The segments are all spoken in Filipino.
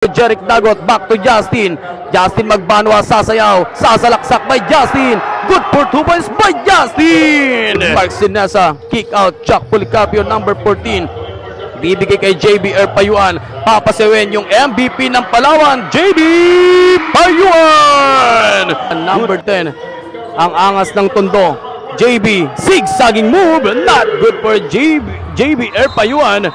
Jeric Dagot, back to Justin. Justin magbanwa, sasayaw, sasalaksak by Justin. Good for 2 points by Justin. Mark Sinesa, kick out. Jack Policarpio, number 14. Bibigay kay JB Payuan. Papasewin yung MVP ng Palawan, JB Payuan. Number 10, ang angas ng Tondo. JB, zigzagging move, not good for JB Payuan.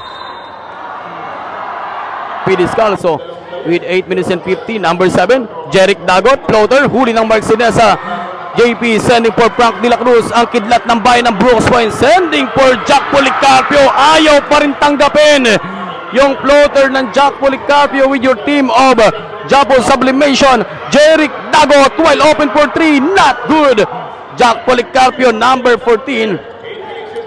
Pidiscalso with 8 minutes and 15. Number 7, Jeric Dagot, floater, huli ng Mark Sinesa. JP sending for Frank De La Cruz, ang kidlat ng bayan ng Brooks Point, sending for Jack Policarpio. Ayaw pa rin tanggapin yung floater ng Jack Policarpio with your team of Japo Sublimation. Jeric Dagot while open for 3, not good. Jack Policarpio, number 14.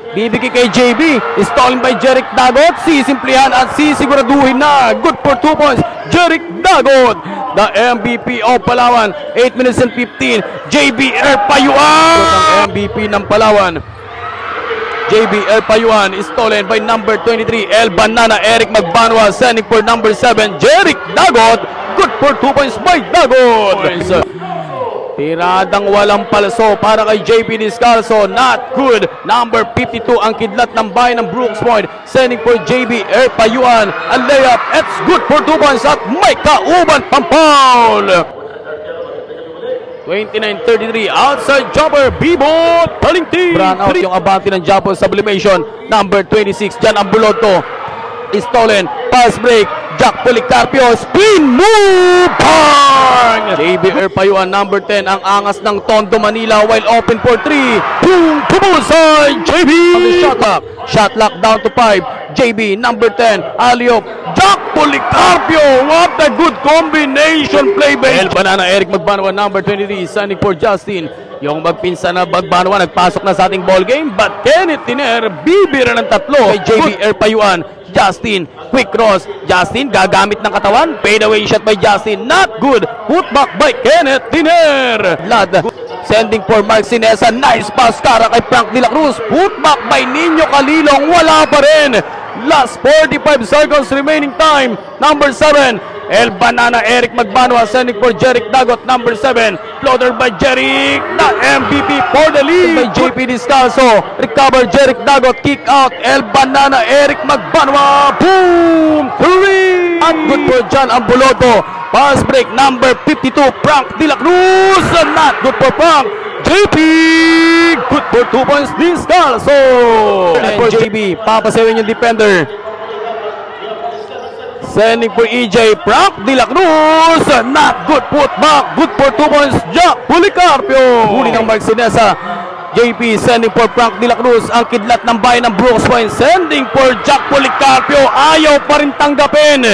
Bibigay kay JB, stolen by Jeric Dagot. Sisimplihan at sisiguraduhin na. Good for 2 points, Jeric Dagot, the MVP of Palawan. 8 minutes and 15. JB Payuan, ang MVP ng Palawan. JB Payuan is stolen by number 23, El Banana Eric Magbanwa, sending for number 7, Jeric Dagot. Good for 2 points by Dagot. Tiradang walang palso para kay JP Discalso, not good. Number 52, ang kidlat ng bayan ng Brooks Point, sending for JB Payuan. A layup, it's good for 2 points at may kauban pang foul. 29-33, outside jumper, Bibot Palingti. Run out yung abante ng Japo Sublimation. Number 26, Jan Ambuloto, stolen, pass break, Jack Policarpio, spin move, bang! JB Payuan, number 10, ang angas ng Tondo, Manila, while open for 3. Boom! Pumulsay! JB! Shot lock down to 5. JB, number 10, Aliop, Jack Policarpio. What a good combination play by El Banana Eric Magbanwa, number 23, sending for Justin. Yung magpinsa na Magbanwa, nagpasok na sa ating ball game, but Kenneth Tiner, bibira ng tatlo kay JB Payuan. Justin, quick cross. Justin, gagamit ng katawan. Fade away shot by Justin. Not good. Put back by Kenneth Tiner. Lad, sending for Mark Sinesa. Nice pass para kay Frank De La Cruz. Put back by Nino Calilong. Wala pa rin. Last 45 seconds remaining time. Number 7, El Banana Eric Magbanwa, sending for Jeric Dagot, number 7. Floater by Jeric, the MVP for the lead by JP Discalso. Recover Jeric Dagot, kick out El Banana Eric Magbanwa. Boom! 3! And good for Jan Ambuloto. Pass break, number 52, Frank De La Cruz. Not good for Frank. JP, good for 2 points, Discalso. And for JB, papasewin yung defender. Sending for EJ, Frank De La Cruz. Not good, put back. Good for 2 points, Jack Policarpio. Huli ng Mark Sinesa. JP sending for Frank De La Cruz, ang kidlat ng bayan ng Brooks Point, sending for Jack Policarpio. Ayaw pa rin tanggapin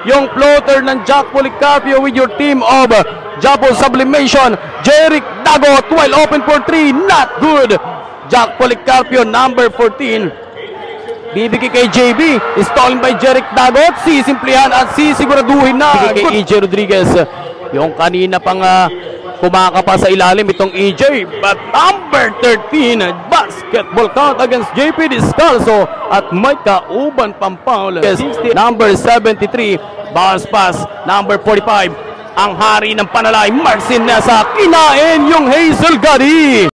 yung floater ng Jack Policarpio with your team of Japo Sublimation. Jeric Dagot while open for 3, not good. Jack Policarpio, number 14. Bibigay kay JB, stolen by Jeric Dagot. Sisimplihan at sisiguraduhin na. Bibigay kay EJ Rodriguez, yung kanina pang kumakapa sa ilalim itong EJ. But number 13, basketball count against JP Discalso at may kauban pang foul. Number 73, bounce pass. Number 45, ang hari ng Panalay, Mark Sinesa, kinain yung Hazel Gadi.